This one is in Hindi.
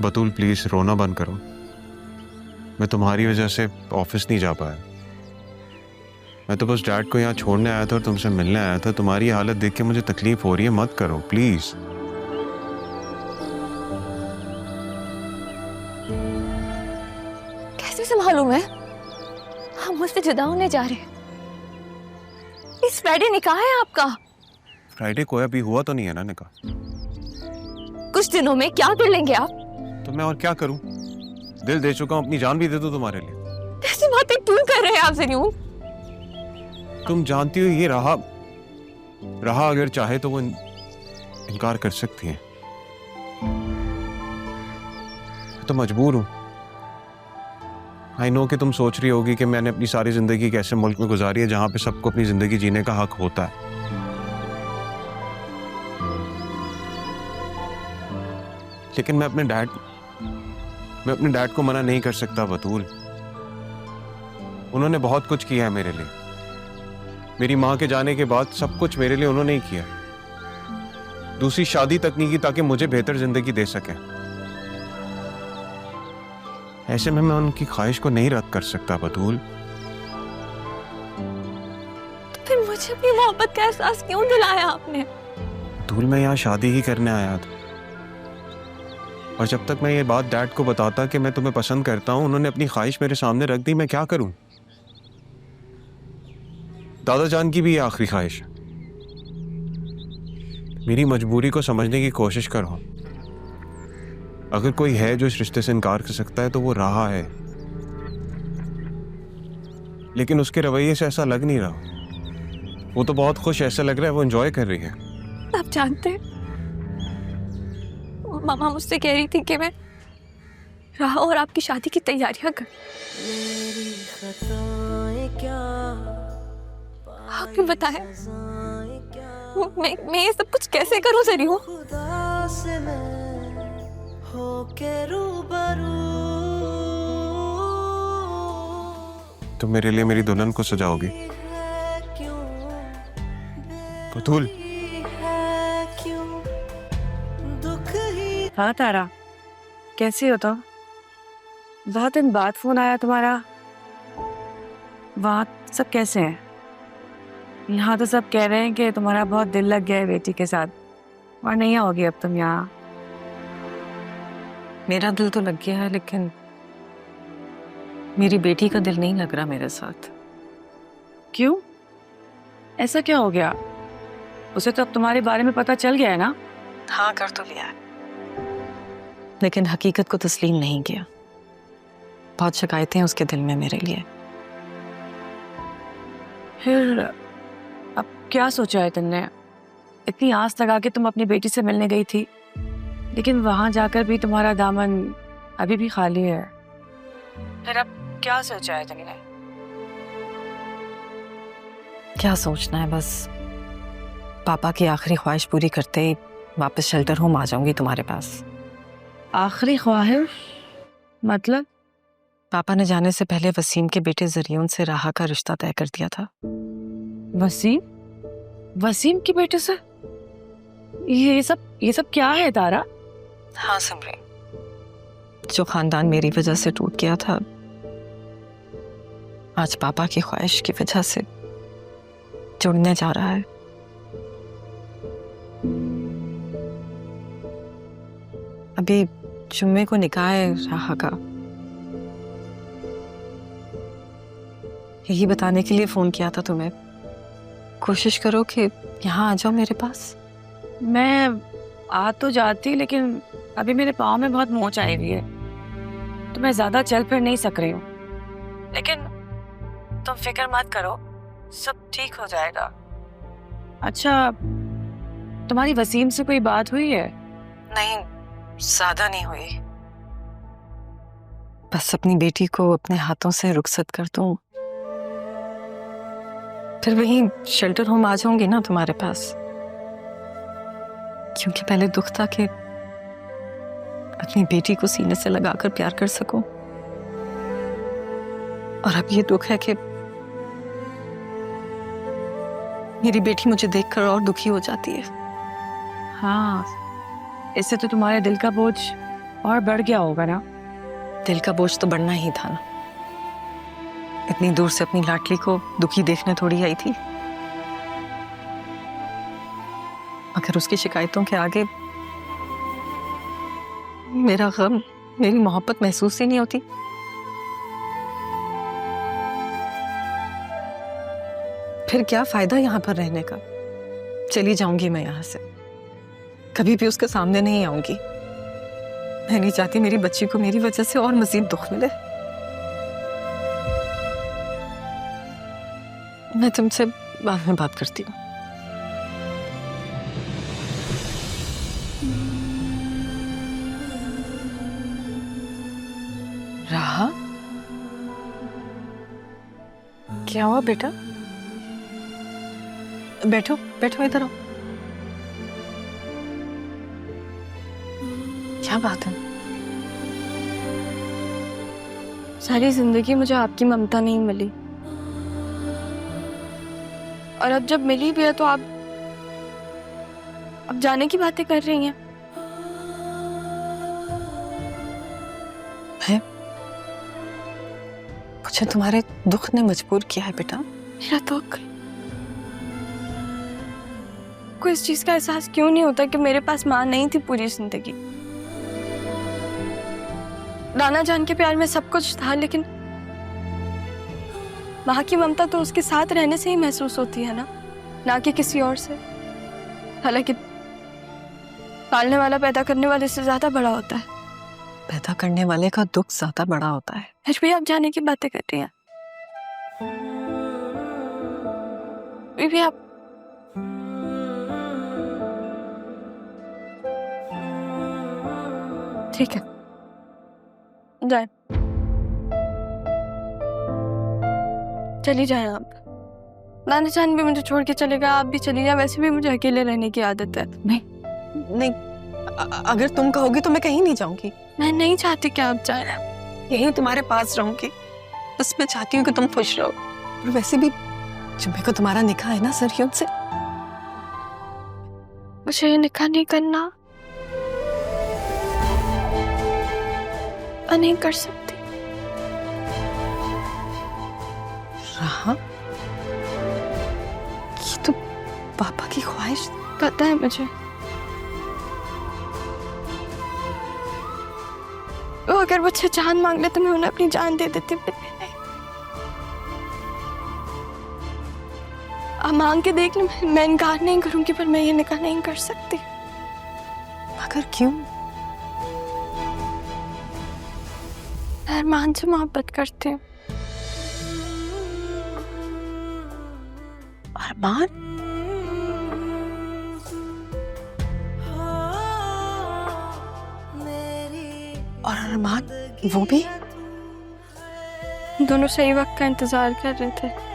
बतूल प्लीज रोना बंद करो। मैं तुम्हारी वजह से ऑफिस नहीं जा पाया। मैं तो बस डैड को यहाँ छोड़ने आया था और तुमसे मिलने आया था। तुम्हारी हालत देख के मुझे तकलीफ हो रही है, मत करो प्लीज। कैसे संभालूं मैं? हम मुझसे जुदा होने जा रहे हैं। इस फ्राइडे निकाह है आपका। फ्राइडे को अभी हुआ तो नहीं है ना निकाह? कुछ दिनों में क्या कर लेंगे आप? तो मैं और क्या करूं? दिल दे चुका हूं, अपनी जान भी दे दूं तुम्हारे लिए। ऐसी बातें क्यों कर रहे हैं आप ज़रियून? तुम जानती हो ये रहा अगर चाहे तो वो इनकार कर सकती है। तो मजबूर हूं। आई नो कि तुम सोच रही होगी कि मैंने अपनी सारी जिंदगी कैसे मुल्क में गुजारी है जहां पे सबको अपनी जिंदगी जीने का हक होता है। लेकिन मैं अपने डैड को मना नहीं कर सकता बतूल। उन्होंने बहुत कुछ किया है मेरे लिए। मेरी माँ के जाने के बाद सब कुछ मेरे लिए उन्होंने ही किया। दूसरी शादी तक नहीं की ताकि मुझे बेहतर जिंदगी दे सके। ऐसे में मैं उनकी ख्वाहिश को नहीं रद्द कर सकता बतूल। तो फिर मुझे अपनी मोहब्बत का एहसास क्यों दिलाया आपने? बतूल मैं यहाँ शादी ही करने आया था और जब तक मैं ये बात डैड को बताता कि मैं तुम्हें पसंद करता हूँ, उन्होंने अपनी ख्वाहिश मेरे सामने रख दी। मैं क्या करूं? दादा जान की भी ये आखिरी ख्वाहिश है। मेरी मजबूरी को समझने की कोशिश करो। अगर कोई है जो इस रिश्ते से इनकार कर सकता है तो वो रहा है, लेकिन उसके रवैये से ऐसा लग नहीं रहा। वो तो बहुत खुश ऐसा लग रहा है वो एंजॉय कर रही है। आप जानते हैं, मामा मुझसे कह रही थी कि मैं राह और आपकी शादी की तैयारियां कर। आपने बताया मैं ये सब कुछ कैसे करूं ज़रियून? तुम मेरे लिए मेरी दुल्हन को सजाओगी बतूल? हाँ तारा, कैसी हो तुम? बहुत दिन बाद फोन आया तुम्हारा। वहाँ सब कैसे हैं? यहाँ तो सब कह रहे हैं कि तुम्हारा बहुत दिल लग गया है बेटी के साथ, और नहीं आओगी अब तुम यहाँ। मेरा दिल तो लग गया है, लेकिन मेरी बेटी का दिल नहीं लग रहा मेरे साथ। क्यों? ऐसा क्या हो गया? उसे तो अब तुम्हारे बारे में पता चल गया है ना? हाँ, कर तो लिया है, लेकिन हकीकत को तस्लीम नहीं किया। बहुत शिकायतें उसके दिल में मेरे लिए। फिर अब क्या सोचा है तुमने? इतनी आस लगा के तुम अपनी बेटी से मिलने गई थी, लेकिन वहां जाकर भी तुम्हारा दामन अभी भी खाली है। फिर अब क्या सोचा है तुमने? क्या सोचना है, बस पापा की आखिरी ख्वाहिश पूरी करते ही वापस शेल्टर होम आ जाऊंगी तुम्हारे पास। आखिरी ख्वाहिश मतलब? पापा ने जाने से पहले वसीम के बेटे ज़रियून से राहा का रिश्ता तय कर दिया था। वसीम? वसीम के बेटे से? ये सब क्या है तारा? हाँ सिमरे, जो खानदान मेरी वजह से टूट गया था, आज पापा की ख्वाहिश की वजह से जुड़ने जा रहा है। अभी जुम्मे को निकाह है राहा का। यही बताने के लिए फोन किया था तुम्हें। कोशिश करो कि यहाँ आ जाओ मेरे पास। मैं आ तो जाती, लेकिन अभी मेरे पाँव में बहुत मोच आई हुई है, तो मैं ज्यादा चल फिर नहीं सक रही हूँ। लेकिन तुम फिक्र मत करो, सब ठीक हो जाएगा। अच्छा, तुम्हारी वसीम से कोई बात हुई है? नहीं, ज्यादा नहीं हुई। बस अपनी बेटी को अपने हाथों से रुखसत कर दूं, फिर वहीं शेल्टर होम आ जाऊंगी ना तुम्हारे पास। क्योंकि पहले दुख था कि अपनी बेटी को सीने से लगाकर प्यार कर सकूं, और अब ये दुख है कि मेरी बेटी मुझे देखकर और दुखी हो जाती है। हाँ, इससे तो तुम्हारे दिल का बोझ और बढ़ गया होगा ना। दिल का बोझ तो बढ़ना ही था ना। इतनी दूर से अपनी लाडली को दुखी देखने थोड़ी आई थी, मगर उसकी शिकायतों के आगे मेरा गम, मेरी मोहब्बत महसूस ही नहीं होती। फिर क्या फायदा यहाँ पर रहने का? चली जाऊंगी मैं यहाँ से, कभी भी उसके सामने नहीं आऊंगी। मैं नहीं चाहती मेरी बच्ची को मेरी वजह से और मजीद दुख मिले। मैं तुमसे बाद में बात करती हूँ। राहा, क्या हुआ बेटा? बैठो बैठो, इधर आओ। क्या बात है? सारी जिंदगी मुझे आपकी ममता नहीं मिली, और अब जब मिली भी है तो आप अब जाने की बातें कर रही हैं। मुझे तुम्हारे दुख ने मजबूर किया है बेटा। मेरा दुख? कोई इस चीज का एहसास क्यों नहीं होता कि मेरे पास माँ नहीं थी पूरी जिंदगी। राना जान के प्यार में सब कुछ था, लेकिन माँ की ममता तो उसके साथ रहने से ही महसूस होती है ना कि किसी और से। हालांकि पालने वाला पैदा करने वाले से ज्यादा बड़ा होता है। पैदा करने वाले का दुख ज्यादा बड़ा होता है। फिर भी आप जाने की बातें कर रही हैं। फिर भी आप ठीक है, जाए, चली जाए आप। नाना जान भी मुझे छोड़ के चलेगा, आप भी चली जाए। वैसे भी मुझे अकेले रहने की आदत है। नहीं, अगर तुम कहोगी तो मैं कहीं नहीं जाऊंगी। मैं नहीं चाहती कि आप जाए। यहीं तुम्हारे पास रहूंगी। बस मैं चाहती हूँ कि तुम खुश रहो। और वैसे भी जुम्मे को तुम्हारा निकाह है ना सरयून से। मुझे ये निकाह नहीं करना, मैं नहीं कर सकती। राहा, ये तो पापा की ख्वाहिश। पता है मुझे। वो अगर मुझसे जान मांग ले तो मैं उन्हें अपनी जान दे देती। आप मांग के देख लो, मैं इनकार नहीं करूंगी, पर मैं ये निकाह नहीं कर सकती। मगर क्यों? अरमान से मोहब्बत करती हूँ। अरमान? और अरमान वो भी? दोनों सही वक्त का इंतजार कर रहे थे।